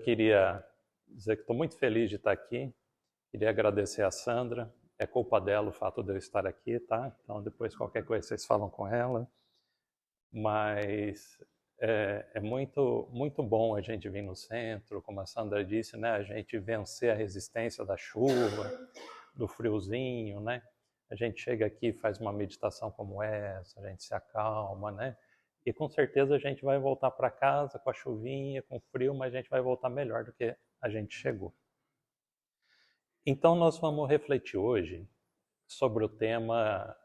Queria dizer que estou muito feliz de estar aqui. Queria agradecer a Sandra. É culpa dela o fato de eu estar aqui, tá? Então depois qualquer coisa vocês falam com ela. Mas é muito bom a gente vir no centro, como a Sandra disse, né? A gente vencer a resistência da chuva, do friozinho, né? A gente chega aqui e faz uma meditação como essa, a gente se acalma, né? E com certeza a gente vai voltar para casa com a chuvinha, com frio, mas a gente vai voltar melhor do que a gente chegou. Então nós vamos refletir hoje sobre o tema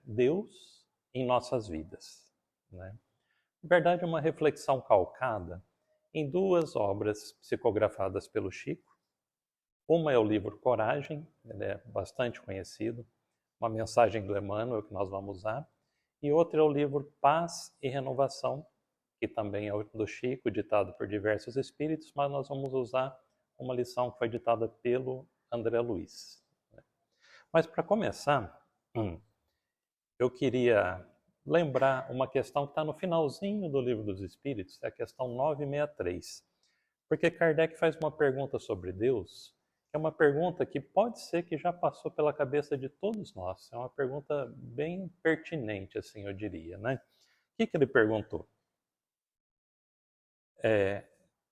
Deus em nossas vidas, né? Na verdade, é uma reflexão calcada em duas obras psicografadas pelo Chico. Uma é o livro Coragem, ele é bastante conhecido, uma mensagem do Emmanuel que nós vamos usar. E outra é o livro Paz e Renovação, que também é do Chico, ditado por diversos espíritos, mas nós vamos usar uma lição que foi ditada pelo André Luiz. Mas para começar, eu queria lembrar uma questão que está no finalzinho do Livro dos Espíritos, é a questão 963. Porque Kardec faz uma pergunta sobre Deus, que é uma pergunta que pode ser que já passou pela cabeça de todos nós. É uma pergunta bem pertinente, assim, eu diria, né? O que ele perguntou?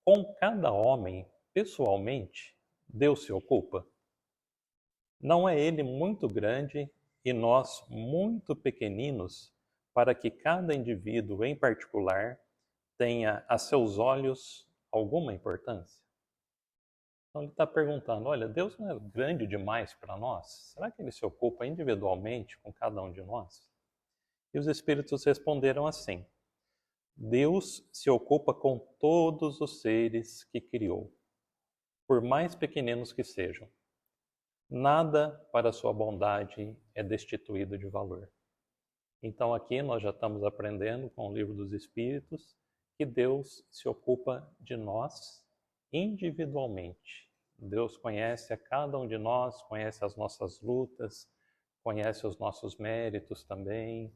Com cada homem, pessoalmente, Deus se ocupa? Não é ele muito grande e nós muito pequeninos para que cada indivíduo em particular tenha a seus olhos alguma importância? Então ele está perguntando, olha, Deus não é grande demais para nós? Será que ele se ocupa individualmente com cada um de nós? E os espíritos responderam assim: Deus se ocupa com todos os seres que criou, por mais pequeninos que sejam. Nada para sua bondade é destituído de valor. Então aqui nós já estamos aprendendo com o Livro dos Espíritos que Deus se ocupa de nós individualmente. Deus conhece a cada um de nós, conhece as nossas lutas, conhece os nossos méritos também,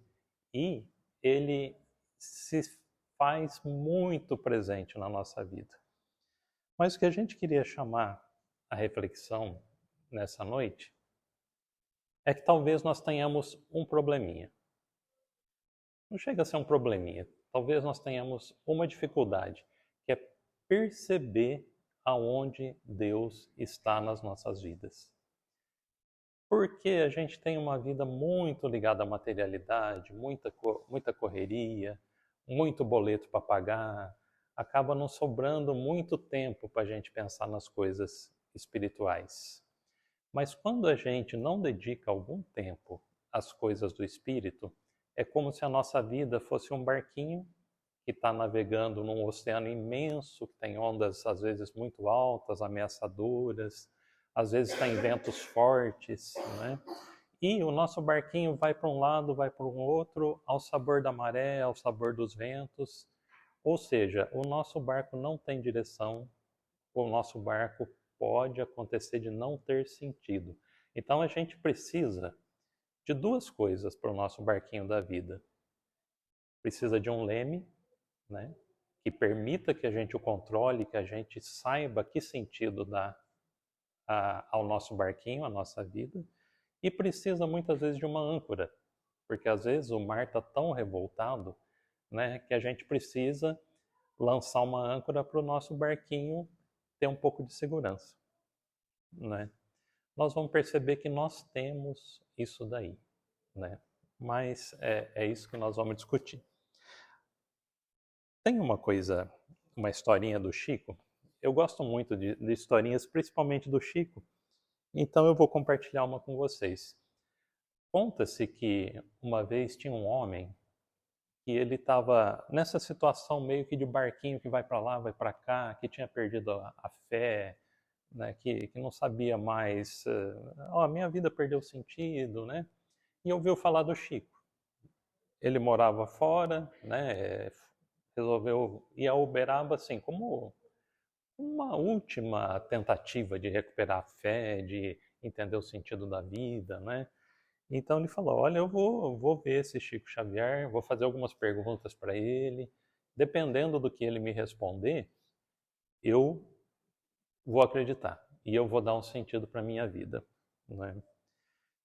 e Ele se faz muito presente na nossa vida. Mas o que a gente queria chamar a reflexão nessa noite é que talvez nós tenhamos um probleminha. Não chega a ser um probleminha, talvez nós tenhamos uma dificuldade, que é perceber aonde Deus está nas nossas vidas. Porque a gente tem uma vida muito ligada à materialidade, muita correria, muito boleto para pagar, acaba não sobrando muito tempo para a gente pensar nas coisas espirituais. Mas quando a gente não dedica algum tempo às coisas do espírito, é como se a nossa vida fosse um barquinho que está navegando num oceano imenso, que tem ondas às vezes muito altas, ameaçadoras, às vezes tem ventos fortes, né? E o nosso barquinho vai para um lado, vai para um outro, ao sabor da maré, ao sabor dos ventos. Ou seja, o nosso barco não tem direção, o nosso barco pode acontecer de não ter sentido. Então a gente precisa de duas coisas para o nosso barquinho da vida. Precisa de um leme, né, que permita que a gente o controle, que a gente saiba que sentido dá ao nosso barquinho, à nossa vida, e precisa muitas vezes de uma âncora, porque às vezes o mar está tão revoltado, né, que a gente precisa lançar uma âncora para o nosso barquinho ter um pouco de segurança, né? Nós vamos perceber que nós temos isso daí, né? Mas é isso que nós vamos discutir. Tem uma historinha do Chico. Eu gosto muito de historinhas, principalmente do Chico, então eu vou compartilhar uma com vocês. Conta-se que uma vez tinha um homem que ele estava nessa situação meio que de barquinho que vai para lá, vai para cá, que tinha perdido a fé, né, que não sabia mais, a minha vida perdeu sentido, né? E ouviu falar do Chico. Ele morava fora, né? Resolveu ir a Uberaba assim, como uma última tentativa de recuperar a fé, de entender o sentido da vida, né? Então ele falou, olha, eu vou ver esse Chico Xavier, vou fazer algumas perguntas para ele, dependendo do que ele me responder, eu vou acreditar e eu vou dar um sentido para minha vida, né?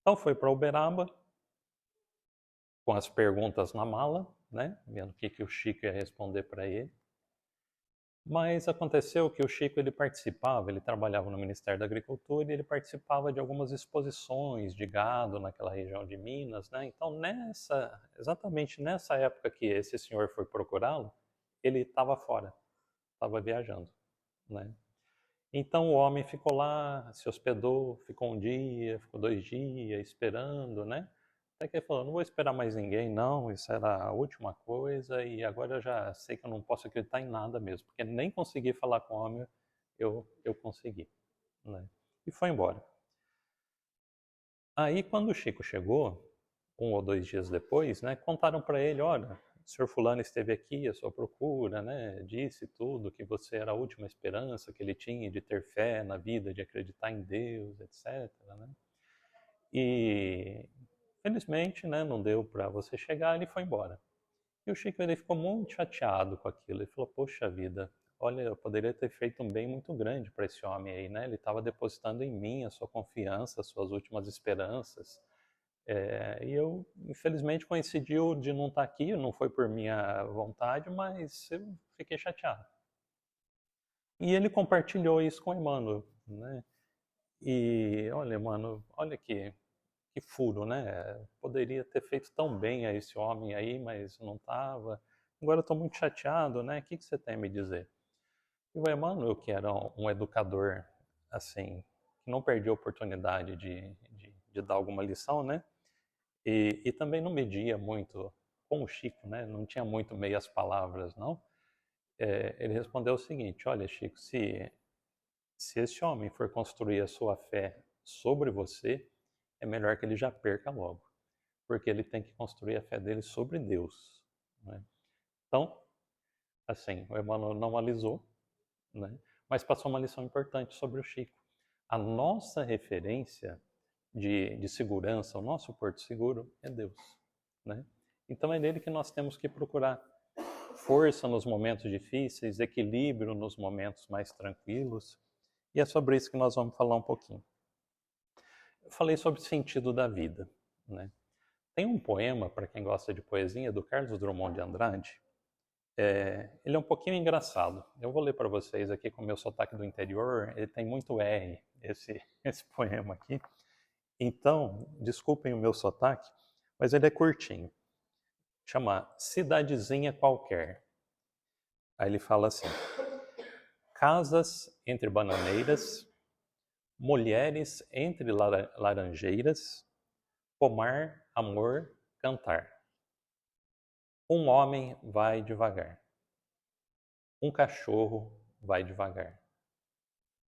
Então foi para Uberaba com as perguntas na mala, né? Vendo o que o Chico ia responder para ele. Mas aconteceu que o Chico ele participava, ele trabalhava no Ministério da Agricultura e ele participava de algumas exposições de gado naquela região de Minas, né? Então exatamente nessa época que esse senhor foi procurá-lo, ele estava fora, estava viajando, né? Então o homem ficou lá, se hospedou, ficou um dia, ficou 2 dias esperando, né? Até que ele falou, não vou esperar mais ninguém, não, isso era a última coisa e agora eu já sei que eu não posso acreditar em nada mesmo, porque nem consegui falar com o homem, eu consegui, né? E foi embora. Aí quando o Chico chegou, 1 ou 2 dias depois, né, contaram para ele, olha, o senhor fulano esteve aqui à sua procura, né, disse tudo, que você era a última esperança que ele tinha de ter fé na vida, de acreditar em Deus, etc. Né? E felizmente, né, não deu para você chegar, ele foi embora. E o Chico ele ficou muito chateado com aquilo. Ele falou: poxa vida, olha, eu poderia ter feito um bem muito grande para esse homem aí, né? Ele estava depositando em mim a sua confiança, as suas últimas esperanças. E eu, infelizmente, coincidiu de não estar aqui, não foi por minha vontade, mas eu fiquei chateado. E ele compartilhou isso com o Emmanuel, né? E olha, Emmanuel, olha que furo, né? Poderia ter feito tão bem a esse homem aí, mas não estava. Agora eu estou muito chateado, né? O que você tem a me dizer? E o Emmanuel, que era um educador, assim, que não perdia a oportunidade de dar alguma lição, né? E também não media muito com o Chico, né? Não tinha muito meias palavras, não. Ele respondeu o seguinte: olha, Chico, se esse homem for construir a sua fé sobre você, é melhor que ele já perca logo, porque ele tem que construir a fé dele sobre Deus, né? Então, assim, o Emmanuel não alisou, né? Mas passou uma lição importante sobre o Chico. A nossa referência de segurança, o nosso porto seguro é Deus, né? Então é nele que nós temos que procurar força nos momentos difíceis, equilíbrio nos momentos mais tranquilos. E é sobre isso que nós vamos falar um pouquinho. Eu falei sobre o sentido da vida, né? Tem um poema, para quem gosta de poesia, do Carlos Drummond de Andrade. Ele é um pouquinho engraçado. Eu vou ler para vocês aqui com o meu sotaque do interior. Ele tem muito R, esse poema aqui. Então, desculpem o meu sotaque, mas ele é curtinho. Chama Cidadezinha Qualquer. Aí ele fala assim: casas entre bananeiras, mulheres entre laranjeiras, pomar, amor, cantar. Um homem vai devagar. Um cachorro vai devagar.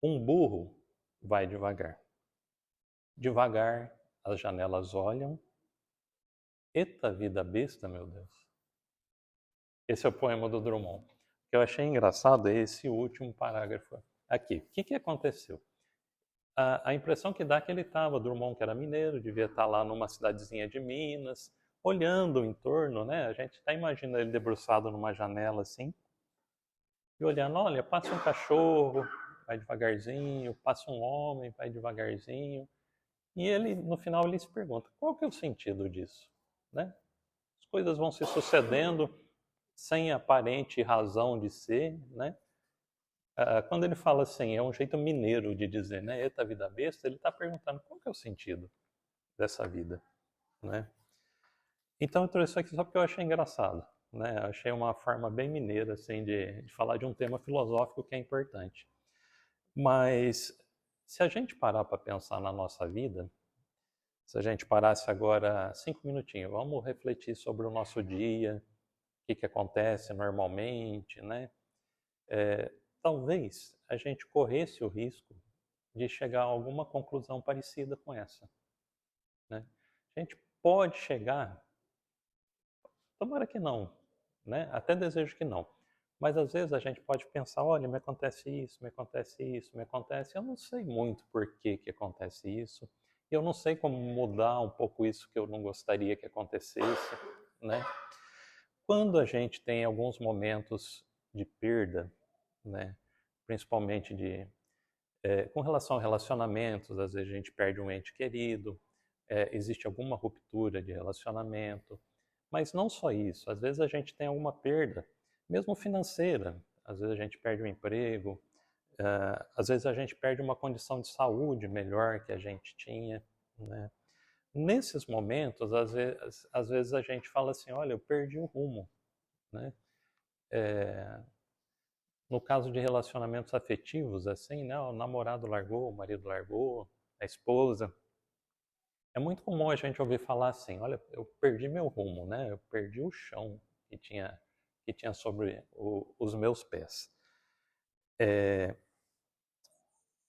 Um burro vai devagar. Devagar as janelas olham. Eita vida besta, meu Deus. Esse é o poema do Drummond. O que eu achei engraçado é esse último parágrafo aqui. O que aconteceu? A impressão que dá é que ele estava, Drummond, que era mineiro, devia estar lá numa cidadezinha de Minas, olhando o entorno, né? A gente está imaginando ele debruçado numa janela assim, e olhando, olha, passa um cachorro, vai devagarzinho, passa um homem, vai devagarzinho. E ele, no final, ele se pergunta, qual que é o sentido disso? Né? As coisas vão se sucedendo sem aparente razão de ser, né? Quando ele fala assim, é um jeito mineiro de dizer, né? Eita vida besta, ele está perguntando qual que é o sentido dessa vida, né? Então eu trouxe isso aqui só porque eu achei engraçado, né? Eu achei uma forma bem mineira, assim, de falar de um tema filosófico que é importante. Mas se a gente parar para pensar na nossa vida, se a gente parasse agora 5 minutinhos, vamos refletir sobre o nosso dia, o que acontece normalmente, né? Talvez a gente corresse o risco de chegar a alguma conclusão parecida com essa, né? A gente pode chegar, tomara que não, né? Até desejo que não. Mas às vezes a gente pode pensar, olha, me acontece isso, me acontece isso, me acontece. Eu não sei muito por que acontece isso. Eu não sei como mudar um pouco isso que eu não gostaria que acontecesse, né? Quando a gente tem alguns momentos de perda, né? Principalmente Com relação a relacionamentos, às vezes a gente perde um ente querido, existe alguma ruptura de relacionamento, mas não só isso, às vezes a gente tem alguma perda, mesmo financeira, às vezes a gente perde um emprego, às vezes a gente perde uma condição de saúde melhor que a gente tinha, né? Nesses momentos, às vezes a gente fala assim, olha, eu perdi o rumo, né? No caso de relacionamentos afetivos, assim, né? O namorado largou, o marido largou, a esposa. É muito comum a gente ouvir falar assim, olha, eu perdi meu rumo, né? Eu perdi o chão que tinha sobre os meus pés.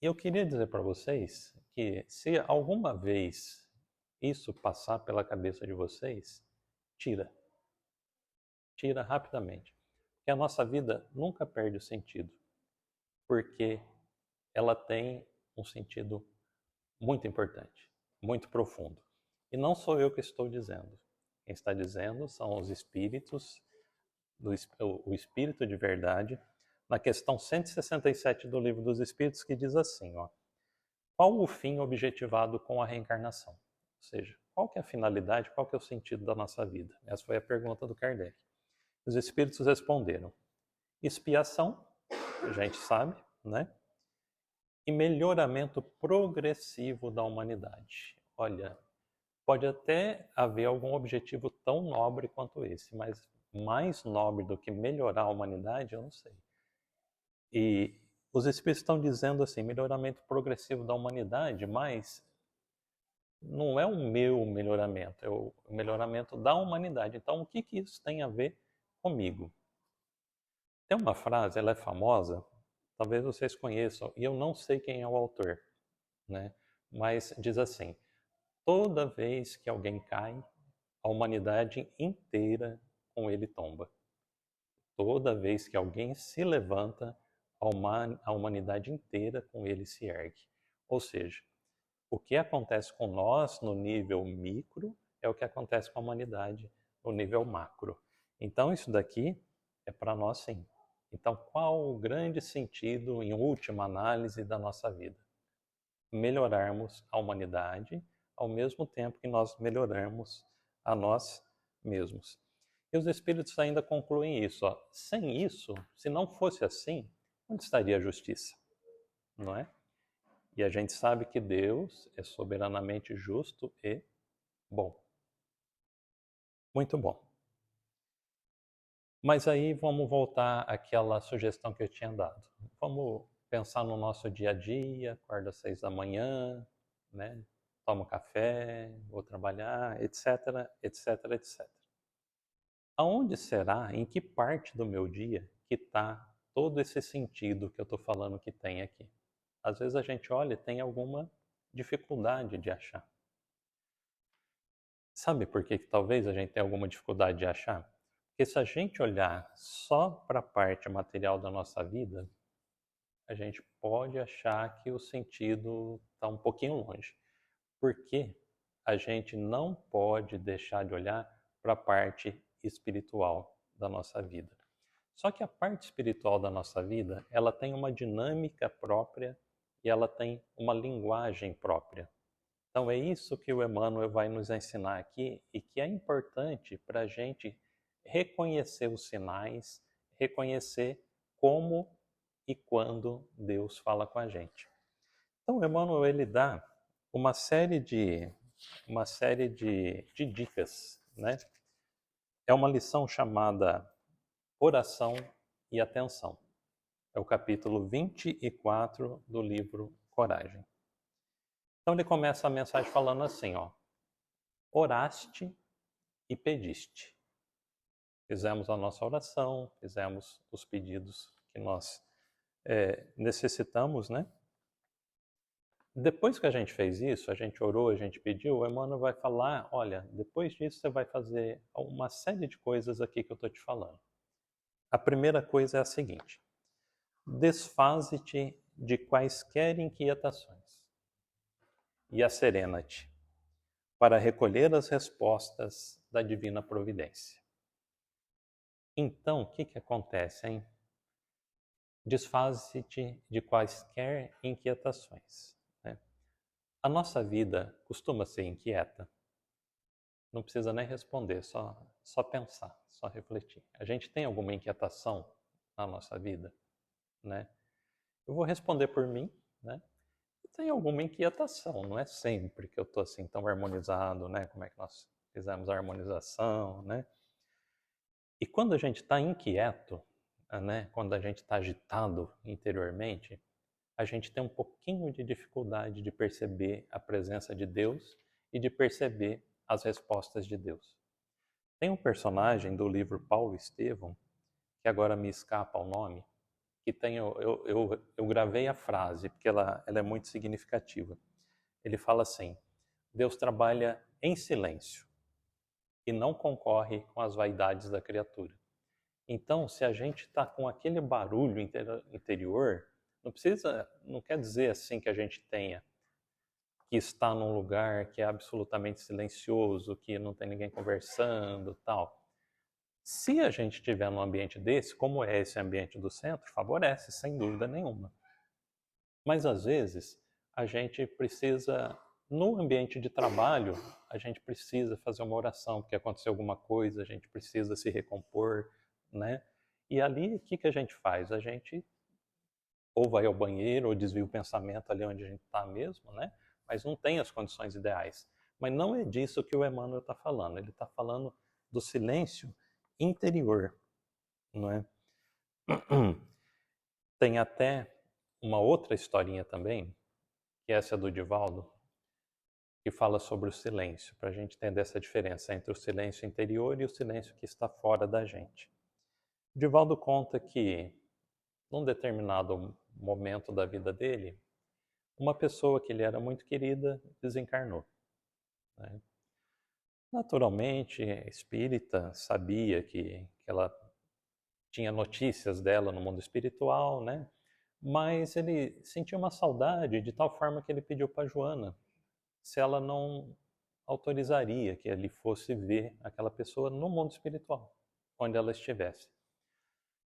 Eu queria dizer para vocês que se alguma vez isso passar pela cabeça de vocês, tira. Tira rapidamente. Porque a nossa vida nunca perde o sentido, porque ela tem um sentido muito importante, muito profundo. E não sou eu que estou dizendo. Quem está dizendo são os espíritos, o espírito de verdade, na questão 167 do Livro dos Espíritos, que diz assim, ó, qual o fim objetivado com a reencarnação? Ou seja, qual que é a finalidade, qual que é o sentido da nossa vida? Essa foi a pergunta do Kardec. Os espíritos responderam, expiação, a gente sabe, né? E melhoramento progressivo da humanidade. Olha, pode até haver algum objetivo tão nobre quanto esse, mas mais nobre do que melhorar a humanidade, eu não sei. E os espíritos estão dizendo assim, melhoramento progressivo da humanidade, mas não é o meu melhoramento, é o melhoramento da humanidade. Então, o que isso tem a ver comigo? Tem uma frase, ela é famosa, talvez vocês conheçam, e eu não sei quem é o autor, né? Mas diz assim, toda vez que alguém cai, a humanidade inteira com ele tomba. Toda vez que alguém se levanta, a humanidade inteira com ele se ergue. Ou seja, o que acontece com nós no nível micro é o que acontece com a humanidade no nível macro. Então, isso daqui é para nós sim. Então, qual o grande sentido, em última análise, da nossa vida? Melhorarmos a humanidade ao mesmo tempo que nós melhoramos a nós mesmos. E os espíritos ainda concluem isso. Ó. Sem isso, se não fosse assim, onde estaria a justiça? Não é? E a gente sabe que Deus é soberanamente justo e bom. Muito bom. Mas aí vamos voltar àquela sugestão que eu tinha dado. Vamos pensar no nosso dia a dia, acorda às 6 da manhã, né? Toma café, vou trabalhar, etc, etc, etc. Aonde será, em que parte do meu dia que está todo esse sentido que eu estou falando que tem aqui? Às vezes a gente olha e tem alguma dificuldade de achar. Sabe por que talvez a gente tenha alguma dificuldade de achar? Porque se a gente olhar só para a parte material da nossa vida, a gente pode achar que o sentido está um pouquinho longe. Porque a gente não pode deixar de olhar para a parte espiritual da nossa vida. Só que a parte espiritual da nossa vida, ela tem uma dinâmica própria e ela tem uma linguagem própria. Então é isso que o Emmanuel vai nos ensinar aqui e que é importante para a gente reconhecer os sinais, reconhecer como e quando Deus fala com a gente. Então o Emmanuel ele dá uma série de dicas, né? É uma lição chamada Oração e Atenção. É o capítulo 24 do livro Coragem. Então ele começa a mensagem falando assim, ó: oraste e pediste. Fizemos a nossa oração, fizemos os pedidos que nós necessitamos, né? Depois que a gente fez isso, a gente orou, a gente pediu, o Emmanuel vai falar, olha, depois disso você vai fazer uma série de coisas aqui que eu estou te falando. A primeira coisa é a seguinte: desfaze-te de quaisquer inquietações e asserena-te para recolher as respostas da divina providência. Então, o que acontece, hein? Desfaze-te de quaisquer inquietações. Né? A nossa vida costuma ser inquieta. Não precisa nem responder, só pensar, só refletir. A gente tem alguma inquietação na nossa vida? Né? Eu vou responder por mim, né? Tem alguma inquietação, não é sempre que eu estou assim tão harmonizado, né? Como é que nós fizemos a harmonização, né? E quando a gente está inquieto, né? Quando a gente está agitado interiormente, a gente tem um pouquinho de dificuldade de perceber a presença de Deus e de perceber as respostas de Deus. Tem um personagem do livro Paulo Estevão, que agora me escapa o nome, que tem, eu gravei a frase, porque ela é muito significativa. Ele fala assim: Deus trabalha em silêncio e não concorre com as vaidades da criatura. Então, se a gente está com aquele barulho interior, não quer dizer assim que a gente tenha que estar num lugar que é absolutamente silencioso, que não tem ninguém conversando, tal. Se a gente estiver num ambiente desse, como é esse ambiente do centro, favorece, sem dúvida nenhuma. Mas às vezes a gente precisa, no ambiente de trabalho, a gente precisa fazer uma oração porque aconteceu alguma coisa, a gente precisa se recompor, né? E ali o que a gente faz? A gente ou vai ao banheiro ou desvia o pensamento ali onde a gente está mesmo, né? Mas não tem as condições ideais. Mas não é disso que o Emmanuel está falando. Ele está falando do silêncio interior, não é? Tem até uma outra historinha também, que é essa do Divaldo, que fala sobre o silêncio, para a gente entender essa diferença entre o silêncio interior e o silêncio que está fora da gente. O Divaldo conta que, num determinado momento da vida dele, uma pessoa que ele era muito querida desencarnou. Né? Naturalmente, espírita, sabia que ela tinha notícias dela no mundo espiritual, né? Mas ele sentia uma saudade de tal forma que ele pediu para Joana se ela não autorizaria que ele fosse ver aquela pessoa no mundo espiritual, onde ela estivesse.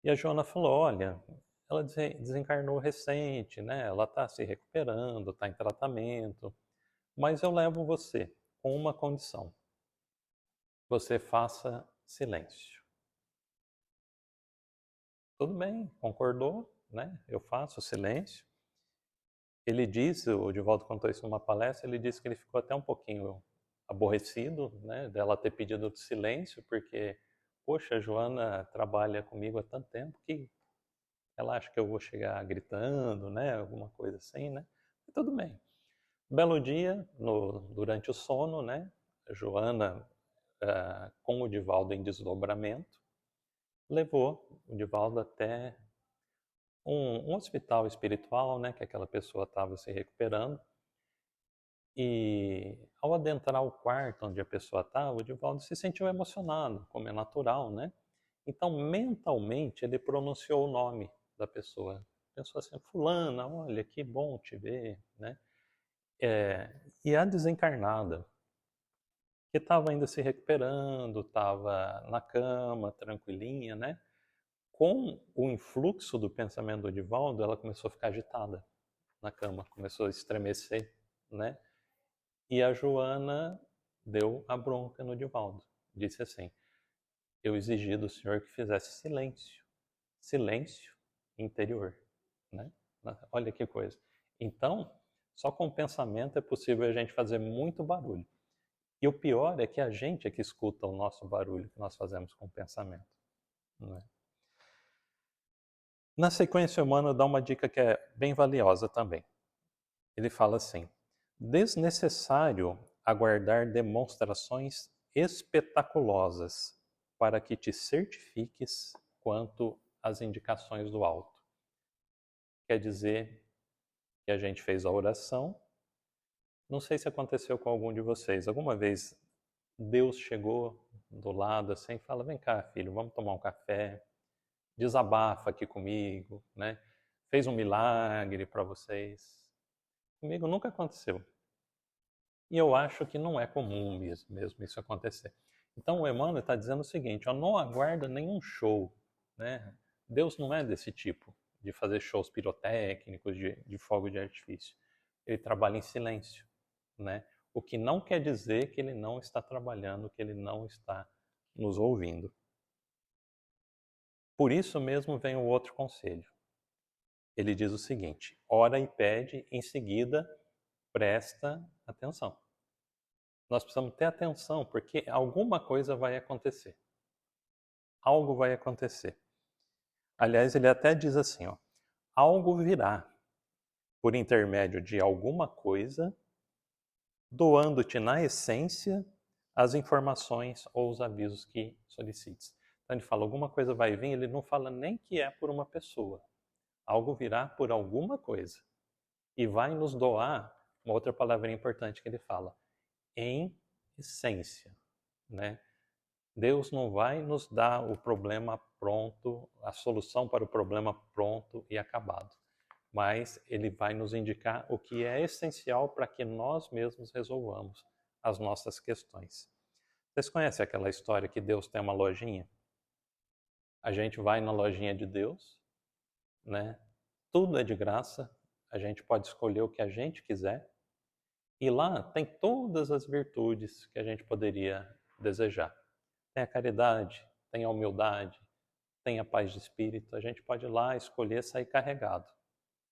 E a Joana falou: olha, ela desencarnou recente, né? Ela está se recuperando, está em tratamento, mas eu levo você com uma condição: você faça silêncio. Tudo bem, concordou, né? Eu faço silêncio. Ele disse, o Divaldo contou isso numa palestra, ele disse que ele ficou até um pouquinho aborrecido, né, dela ter pedido silêncio, porque, poxa, a Joana trabalha comigo há tanto tempo que ela acha que eu vou chegar gritando, né, alguma coisa assim, né? E tudo bem. Belo dia, durante o sono, né, a Joana, com o Divaldo em desdobramento, levou o Divaldo até um hospital espiritual, né, que aquela pessoa estava se recuperando. E ao adentrar o quarto onde a pessoa estava, o Divaldo se sentiu emocionado, como é natural, né? Então, mentalmente, ele pronunciou o nome da pessoa. Pensou assim: fulana, olha, que bom te ver, né? E a desencarnada, que estava ainda se recuperando, estava na cama, tranquilinha, né? Com o influxo do pensamento do Divaldo, ela começou a ficar agitada na cama, começou a estremecer, né? E a Joana deu a bronca no Divaldo. Disse assim: eu exigi do senhor que fizesse silêncio. Silêncio interior. Né? Olha que coisa. Então, só com o pensamento é possível a gente fazer muito barulho. E o pior é que a gente é que escuta o nosso barulho que nós fazemos com o pensamento. Não é? Na sequência, o Emmanuel dá uma dica que é bem valiosa também. Ele fala assim: desnecessário aguardar demonstrações espetaculosas para que te certifiques quanto às indicações do alto. Quer dizer que a gente fez a oração. Não sei se aconteceu com algum de vocês. Alguma vez Deus chegou do lado assim e fala: vem cá, filho, vamos tomar um café, desabafa aqui comigo, né? Fez um milagre para vocês. Comigo nunca aconteceu. E eu acho que não é comum mesmo isso acontecer. Então o Emmanuel está dizendo o seguinte: ó, não aguarda nenhum show. Né? Deus não é desse tipo. de fazer shows pirotécnicos, de fogo de artifício. Ele trabalha em silêncio, né? O que não quer dizer que ele não está trabalhando, que ele não está nos ouvindo. Por isso mesmo vem o outro conselho. Ele diz o seguinte: ora e pede, em seguida presta atenção. Nós precisamos ter atenção, porque alguma coisa vai acontecer. Algo vai acontecer. Aliás, ele até diz assim, ó, algo virá por intermédio de alguma coisa, doando-te na essência as informações ou os avisos que solicites. Então ele fala, alguma coisa vai vir, ele não fala nem que é por uma pessoa. Algo virá por alguma coisa. E vai nos doar, uma outra palavrinha importante que ele fala, em essência, né? Deus não vai nos dar o problema pronto, a solução para o problema pronto e acabado, mas Ele vai nos indicar o que é essencial para que nós mesmos resolvamos as nossas questões. Vocês conhecem aquela história que Deus tem uma lojinha? A gente vai na lojinha de Deus, né? Tudo é de graça, a gente pode escolher o que a gente quiser, e lá tem todas as virtudes que a gente poderia desejar. Tem a caridade, tem a humildade, tem a paz de espírito. A gente pode ir lá escolher sair carregado,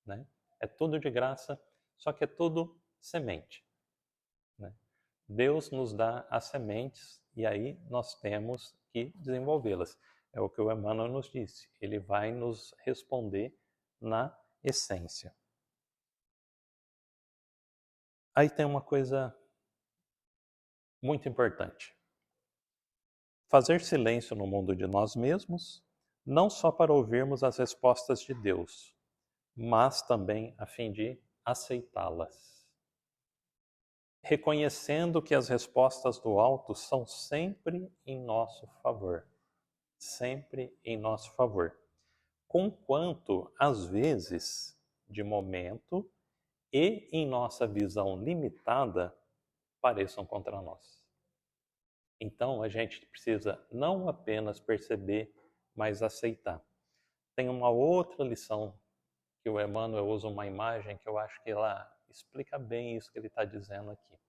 né? É tudo de graça, só que é tudo semente, né? Deus nos dá as sementes e aí nós temos que desenvolvê-las. É o que o Emmanuel nos disse. Ele vai nos responder na essência. Aí tem uma coisa muito importante. Fazer silêncio no mundo de nós mesmos, não só para ouvirmos as respostas de Deus, mas também a fim de aceitá-las. Reconhecendo que as respostas do alto são sempre em nosso favor. Sempre em nosso favor. Conquanto, às vezes, de momento e em nossa visão limitada, pareçam contra nós. Então, a gente precisa não apenas perceber, mas aceitar. Tem uma outra lição que o Emmanuel usa uma imagem que eu acho que ela explica bem isso que ele está dizendo aqui.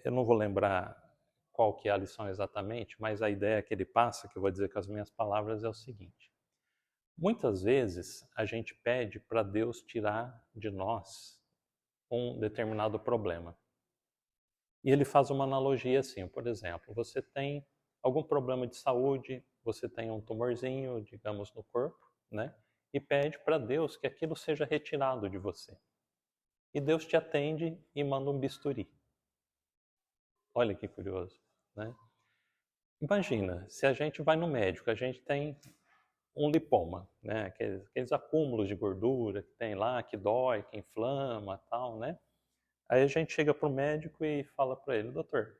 Eu não vou lembrar qual que é a lição exatamente, mas a ideia que ele passa, que eu vou dizer com as minhas palavras, é o seguinte. Muitas vezes a gente pede para Deus tirar de nós um determinado problema. E ele faz uma analogia assim, por exemplo, você tem algum problema de saúde, você tem um tumorzinho, digamos, no corpo, né? E pede para Deus que aquilo seja retirado de você. E Deus te atende e manda um bisturi. Olha que curioso, né? Imagina, se a gente vai no médico, a gente tem um lipoma, né? Aqueles acúmulos de gordura que tem lá, que dói, que inflama, tal, né? Aí a gente chega para o médico e fala para ele, doutor,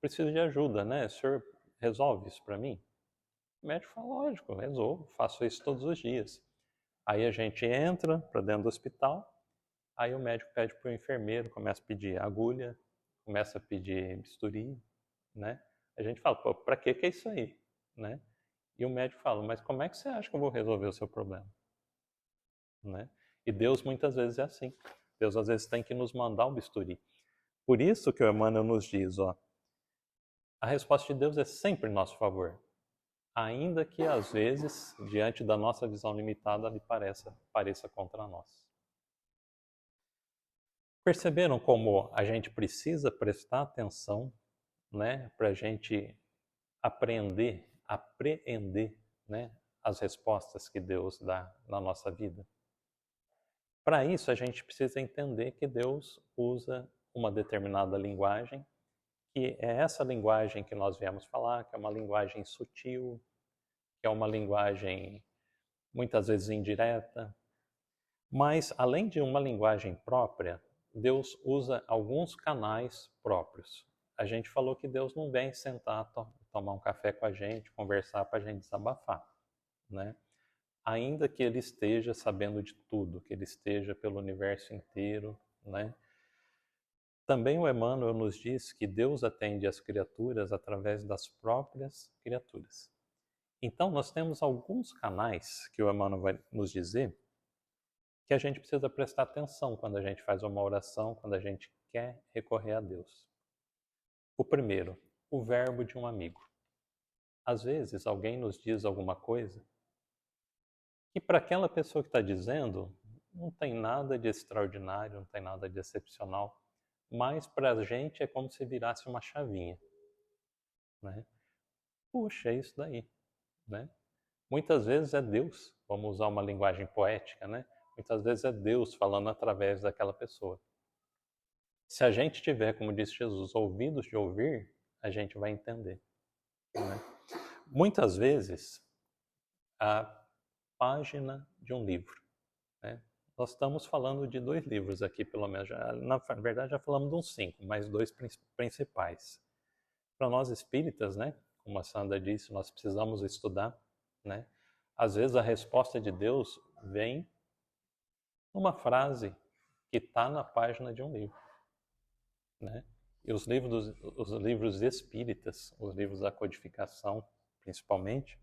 preciso de ajuda, né? O senhor resolve isso para mim? O médico fala, lógico, resolvo, faço isso todos os dias. Aí a gente entra para dentro do hospital, aí o médico pede para o enfermeiro, começa a pedir agulha, começa a pedir bisturi, né? A gente fala, pô, para que é isso aí, né? E o médico fala, mas como é que você acha que eu vou resolver o seu problema? Né? E Deus muitas vezes é assim. Deus às vezes tem que nos mandar um bisturi. Por isso que o Emmanuel nos diz, ó, a resposta de Deus é sempre em nosso favor. Ainda que às vezes, diante da nossa visão limitada, ele pareça contra nós. Perceberam como a gente precisa prestar atenção, né, para a gente apreender, né, as respostas que Deus dá na nossa vida? Para isso, a gente precisa entender que Deus usa uma determinada linguagem, que é essa linguagem que nós viemos falar, que é uma linguagem sutil, que é uma linguagem muitas vezes indireta. Mas, além de uma linguagem própria, Deus usa alguns canais próprios. A gente falou que Deus não vem sentar, tomar um café com a gente, conversar para a gente desabafar, né? Ainda que Ele esteja sabendo de tudo, que Ele esteja pelo universo inteiro, né? Também o Emmanuel nos diz que Deus atende as criaturas através das próprias criaturas. Então, nós temos alguns canais que o Emmanuel vai nos dizer que a gente precisa prestar atenção quando a gente faz uma oração, quando a gente quer recorrer a Deus. O primeiro, o verbo de um amigo. Às vezes, alguém nos diz alguma coisa que para aquela pessoa que está dizendo não tem nada de extraordinário, não tem nada de excepcional, mas para a gente é como se virasse uma chavinha, né? Puxa, é isso daí, né? Muitas vezes é Deus, vamos usar uma linguagem poética, né? Muitas vezes é Deus falando através daquela pessoa. Se a gente tiver, como disse Jesus, ouvidos de ouvir, a gente vai entender, né? Muitas vezes, a página de um livro, né? Nós estamos falando de 2 livros aqui, pelo menos. Na verdade, já falamos de uns 5, mas 2 principais. Para nós espíritas, né? Como a Sandra disse, nós precisamos estudar, né? Às vezes a resposta de Deus vem numa frase que está na página de um livro, né? E os livros espíritas, os livros da codificação, principalmente,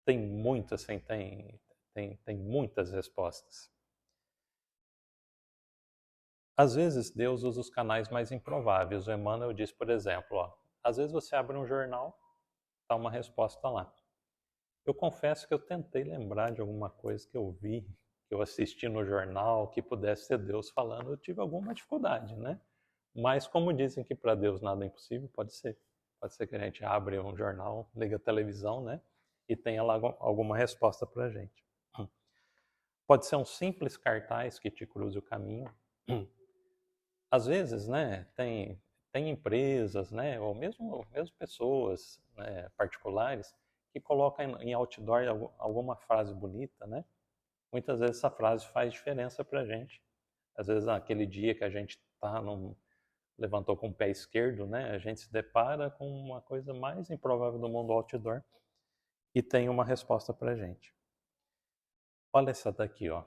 tem muito, assim, tem muitas respostas. Às vezes Deus usa os canais mais improváveis. O Emmanuel diz, por exemplo, às vezes você abre um jornal, está uma resposta lá. Eu confesso que eu tentei lembrar de alguma coisa que eu vi, que eu assisti no jornal, que pudesse ser Deus falando. Eu tive alguma dificuldade, né? Mas como dizem que para Deus nada é impossível, pode ser. Pode ser que a gente abre um jornal, liga a televisão, né? E tenha lá alguma resposta para a gente. Pode ser um simples cartaz que te cruze o caminho. Às vezes, né, tem empresas, né, ou mesmo pessoas, né, particulares que colocam em outdoor alguma frase bonita, né? Muitas vezes essa frase faz diferença para a gente. Às vezes, naquele dia que a gente levantou com o pé esquerdo, né, a gente se depara com uma coisa mais improvável do mundo outdoor e tem uma resposta para a gente. Olha essa daqui, ó.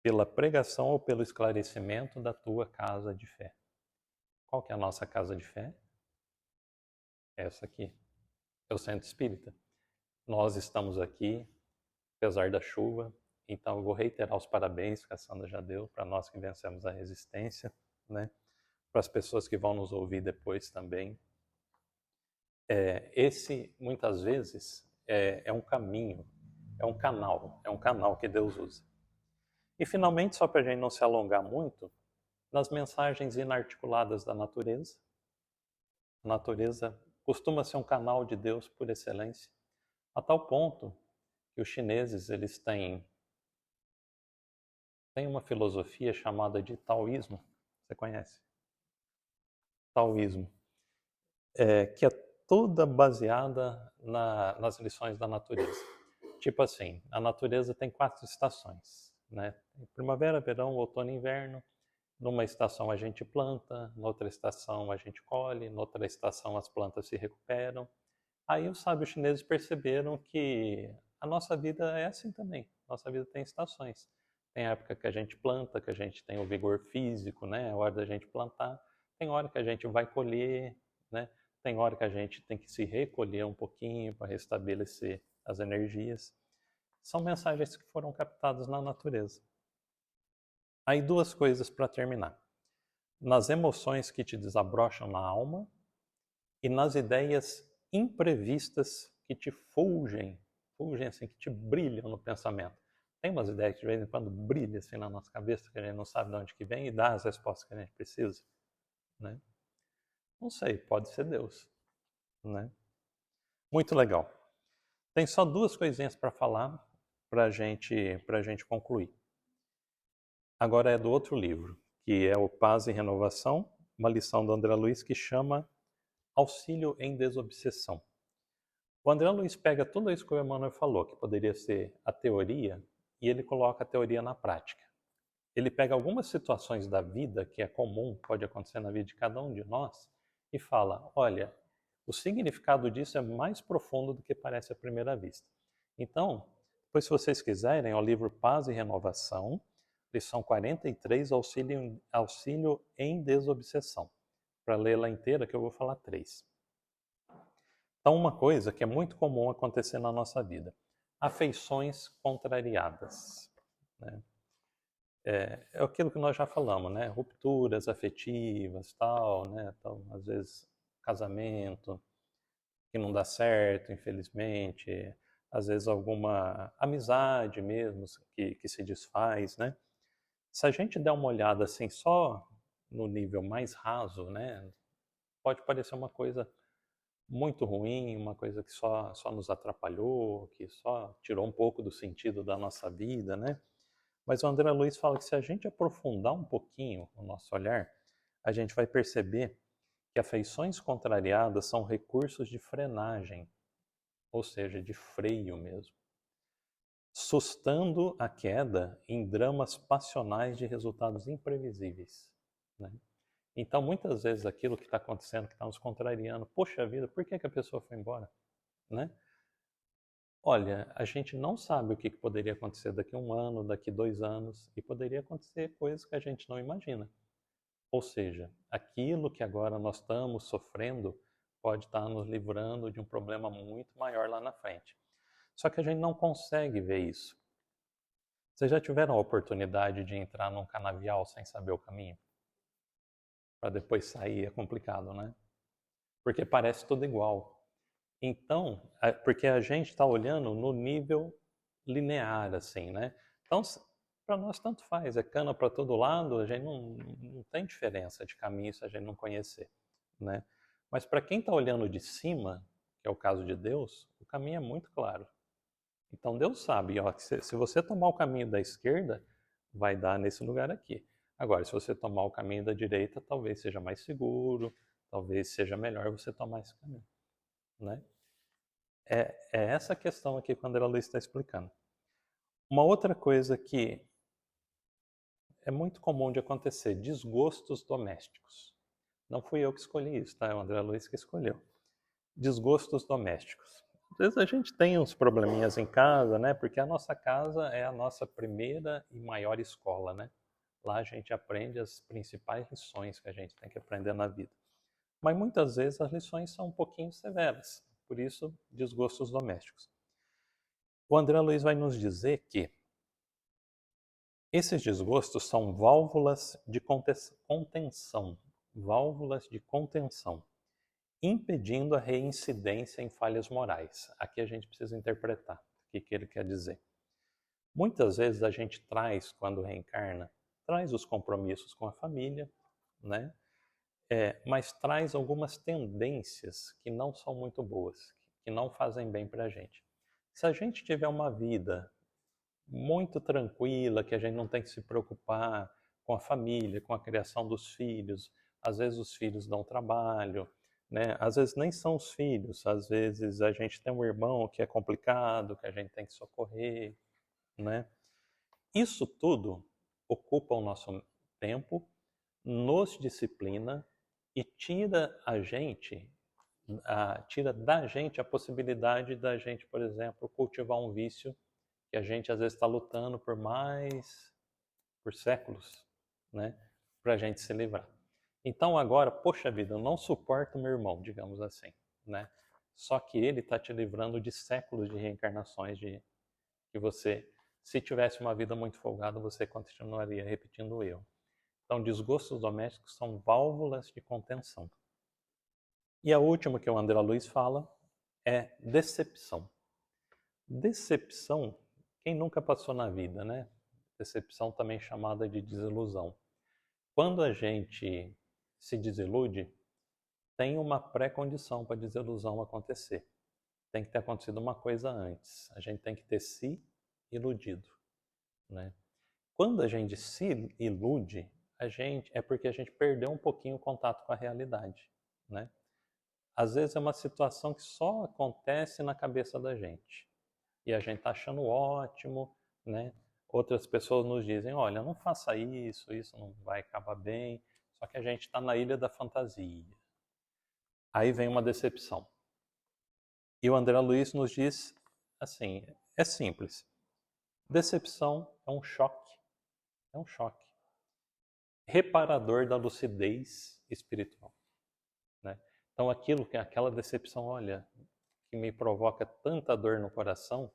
Pela pregação ou pelo esclarecimento da tua casa de fé. Qual que é a nossa casa de fé? Essa aqui. É o Centro Espírita. Nós estamos aqui, apesar da chuva, então eu vou reiterar os parabéns que a Sandra já deu para nós que vencemos a resistência, né? Para as pessoas que vão nos ouvir depois também. Esse, muitas vezes, é um caminho, é um canal que Deus usa. E, finalmente, só para a gente não se alongar muito, nas mensagens inarticuladas da natureza. A natureza costuma ser um canal de Deus por excelência, a tal ponto que os chineses eles têm uma filosofia chamada de taoísmo. Você conhece? Taoísmo. Que é toda baseada nas lições da natureza. Tipo assim, a natureza tem 4 estações, né? Primavera, verão, outono e inverno. Numa estação a gente planta, noutra estação a gente colhe, noutra estação as plantas se recuperam. Aí os sábios chineses perceberam que a nossa vida é assim também. Nossa vida tem estações. Tem época que a gente planta, que a gente tem o vigor físico, né? É hora da gente plantar. Tem hora que a gente vai colher, né? Tem hora que a gente tem que se recolher um pouquinho para restabelecer as energias. São mensagens que foram captadas na natureza. Aí 2 coisas para terminar. Nas emoções que te desabrocham na alma e nas ideias imprevistas que te fulgem assim, que te brilham no pensamento. Tem umas ideias que de vez em quando brilham assim na nossa cabeça, que a gente não sabe de onde que vem e dá as respostas que a gente precisa, né? Não sei, pode ser Deus, né? Muito legal. Tem só 2 coisinhas para falar para a gente concluir. Agora é do outro livro, que é o Paz e Renovação, uma lição do André Luiz que chama Auxílio em Desobsessão. O André Luiz pega tudo isso que o Emmanuel falou, que poderia ser a teoria, e ele coloca a teoria na prática. Ele pega algumas situações da vida que é comum, pode acontecer na vida de cada um de nós, e fala, olha, o significado disso é mais profundo do que parece à primeira vista. Então, depois se vocês quiserem, é o livro Paz e Renovação, lição 43, Auxílio em Desobsessão. Para lê-la inteira, que eu vou falar 3. Então, uma coisa que é muito comum acontecer na nossa vida, afeições contrariadas, né? É aquilo que nós já falamos, né? Rupturas afetivas, tal, né? Então, às vezes, casamento que não dá certo, infelizmente, às vezes alguma amizade mesmo que se desfaz, né? Se a gente der uma olhada assim só no nível mais raso, né? Pode parecer uma coisa muito ruim, uma coisa que só nos atrapalhou, que só tirou um pouco do sentido da nossa vida, né? Mas o André Luiz fala que se a gente aprofundar um pouquinho o nosso olhar, a gente vai perceber que afeições contrariadas são recursos de frenagem, ou seja, de freio mesmo, sustando a queda em dramas passionais de resultados imprevisíveis, né? Então, muitas vezes aquilo que está acontecendo, que está nos contrariando, poxa vida, por que a pessoa foi embora, né? Olha, a gente não sabe o que poderia acontecer daqui a 1 ano, daqui 2 anos, e poderia acontecer coisas que a gente não imagina. Ou seja, aquilo que agora nós estamos sofrendo pode estar nos livrando de um problema muito maior lá na frente. Só que a gente não consegue ver isso. Vocês já tiveram a oportunidade de entrar num canavial sem saber o caminho? Para depois sair é complicado, né? Porque parece tudo igual. Então, porque a gente está olhando no nível linear, assim, né? Então, para nós tanto faz, é cana para todo lado, a gente não tem diferença de caminho se a gente não conhecer, né? Mas para quem está olhando de cima, que é o caso de Deus, o caminho é muito claro. Então Deus sabe, ó, que se você tomar o caminho da esquerda, vai dar nesse lugar aqui. Agora, se você tomar o caminho da direita, talvez seja mais seguro, talvez seja melhor você tomar esse caminho, né? É essa questão aqui que o André Luiz está explicando. Uma outra coisa que é muito comum de acontecer, desgostos domésticos. Não fui eu que escolhi isso, tá? É o André Luiz que escolheu. Desgostos domésticos. Às vezes a gente tem uns probleminhas em casa, né? Porque a nossa casa é a nossa primeira e maior escola, né? Lá a gente aprende as principais lições que a gente tem que aprender na vida. Mas muitas vezes as lições são um pouquinho severas, por isso, desgostos domésticos. O André Luiz vai nos dizer que esses desgostos são válvulas de contenção, impedindo a reincidência em falhas morais. Aqui a gente precisa interpretar o que ele quer dizer. Muitas vezes a gente traz, quando reencarna, traz os compromissos com a família, né? Mas traz algumas tendências que não são muito boas, que não fazem bem para a gente. Se a gente tiver uma vida muito tranquila, que a gente não tem que se preocupar com a família, com a criação dos filhos. Às vezes os filhos dão trabalho, né? Às vezes nem são os filhos, às vezes a gente tem um irmão que é complicado, que a gente tem que socorrer, né? Isso tudo ocupa o nosso tempo, nos disciplina e tira da gente a possibilidade da gente, por exemplo, cultivar um vício que a gente às vezes está lutando por séculos, né, para a gente se livrar. Então agora, poxa vida, eu não suporto meu irmão, digamos assim, né? Só que ele está te livrando de séculos de reencarnações que você, se tivesse uma vida muito folgada, você continuaria repetindo o erro. Então, desgostos domésticos são válvulas de contenção. E a última que o André Luiz fala é decepção. Decepção, quem nunca passou na vida, né? Decepção também chamada de desilusão. Quando a gente se desilude, tem uma pré-condição para a desilusão acontecer. Tem que ter acontecido uma coisa antes. A gente tem que ter se iludido, né? Quando a gente se ilude, é porque a gente perdeu um pouquinho o contato com a realidade, né? Às vezes é uma situação que só acontece na cabeça da gente. E a gente está achando ótimo, né? Outras pessoas nos dizem, olha, não faça isso, isso não vai acabar bem. Só que a gente está na ilha da fantasia. Aí vem uma decepção. E o André Luiz nos diz assim, é simples. Decepção é um choque. É um choque. Reparador da lucidez espiritual, né? Então aquela decepção, olha, que me provoca tanta dor no coração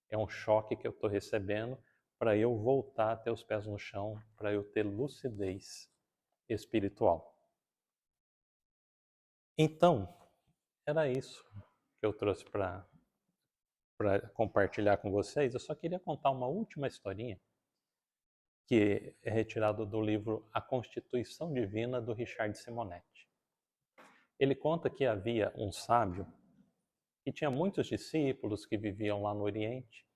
é um choque que eu estou recebendo para eu voltar a ter os pés no chão, para eu ter lucidez espiritual. Então, era isso que eu trouxe para compartilhar com vocês. Eu só queria contar uma última historinha que é retirado do livro A Constituição Divina, do Richard Simonetti. Ele conta que havia um sábio que tinha muitos discípulos que viviam lá no Oriente,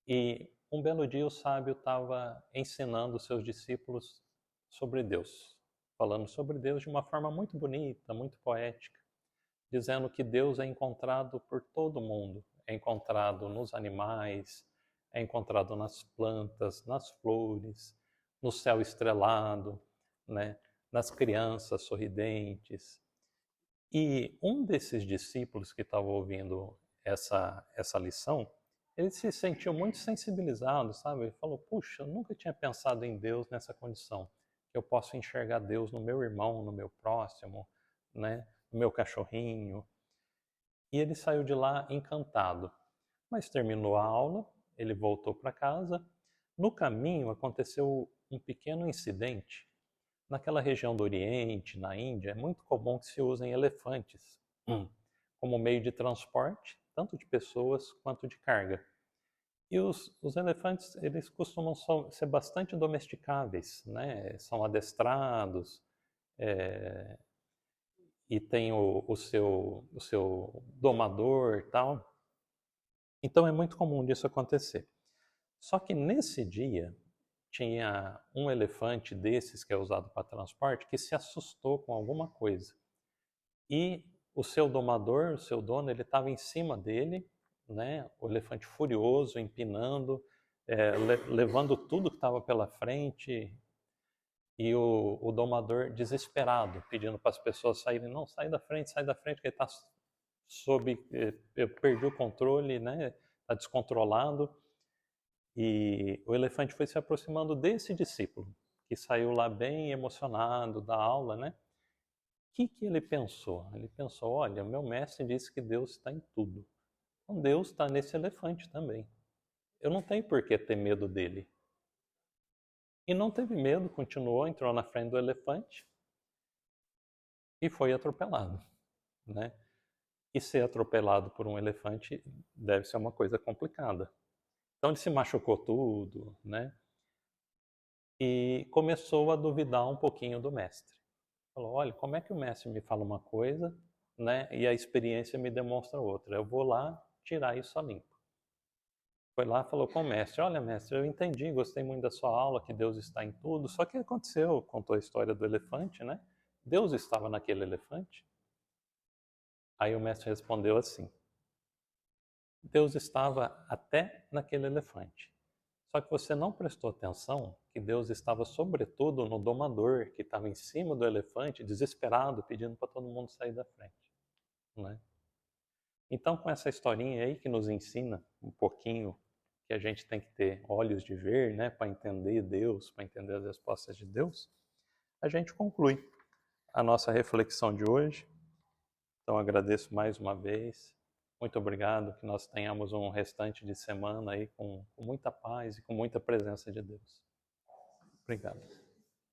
e um belo dia o sábio estava ensinando os seus discípulos sobre Deus, falando sobre Deus de uma forma muito bonita, muito poética, dizendo que Deus é encontrado por todo mundo, é encontrado nos animais, é encontrado nas plantas, nas flores, no céu estrelado, né? Nas crianças sorridentes. E um desses discípulos que estava ouvindo essa lição, ele se sentiu muito sensibilizado, sabe? Ele falou, puxa, eu nunca tinha pensado em Deus nessa condição. Eu posso enxergar Deus no meu irmão, no meu próximo, né? No meu cachorrinho. E ele saiu de lá encantado. Mas terminou a aula, ele voltou para casa. No caminho aconteceu um pequeno incidente. Naquela região do Oriente, na Índia, é muito comum que se usem elefantes como meio de transporte, tanto de pessoas quanto de carga. E os elefantes, eles costumam ser bastante domesticáveis, né? São adestrados, e tem o seu domador e tal. Então é muito comum disso acontecer. Só que nesse dia, tinha um elefante desses que é usado para transporte que se assustou com alguma coisa. E o seu domador, o seu dono, ele estava em cima dele, né? O elefante furioso, empinando, levando tudo que estava pela frente. E o domador desesperado, pedindo para as pessoas saírem. Não, sai da frente, que ele está sob... Eu perdi o controle, né? Está descontrolado. E o elefante foi se aproximando desse discípulo, que saiu lá bem emocionado da aula, né? O que ele pensou? Ele pensou, olha, meu mestre disse que Deus está em tudo. Então Deus está nesse elefante também. Eu não tenho por que ter medo dele. E não teve medo, continuou, entrou na frente do elefante e foi atropelado, né? E ser atropelado por um elefante deve ser uma coisa complicada. Então ele se machucou tudo, né? E começou a duvidar um pouquinho do mestre. Falou, olha, como é que o mestre me fala uma coisa, né, e a experiência me demonstra outra? Eu vou lá tirar isso a limpo. Foi lá, falou com o mestre, olha, mestre, eu entendi, gostei muito da sua aula, que Deus está em tudo, só que aconteceu, contou a história do elefante, né? Deus estava naquele elefante? Aí o mestre respondeu assim, Deus estava até naquele elefante. Só que você não prestou atenção que Deus estava sobretudo no domador, que estava em cima do elefante, desesperado, pedindo para todo mundo sair da frente, né? Então, com essa historinha aí que nos ensina um pouquinho que a gente tem que ter olhos de ver, né, para entender Deus, para entender as respostas de Deus, a gente conclui a nossa reflexão de hoje. Então, agradeço mais uma vez. Muito obrigado, que nós tenhamos um restante de semana aí com muita paz e com muita presença de Deus. Obrigado.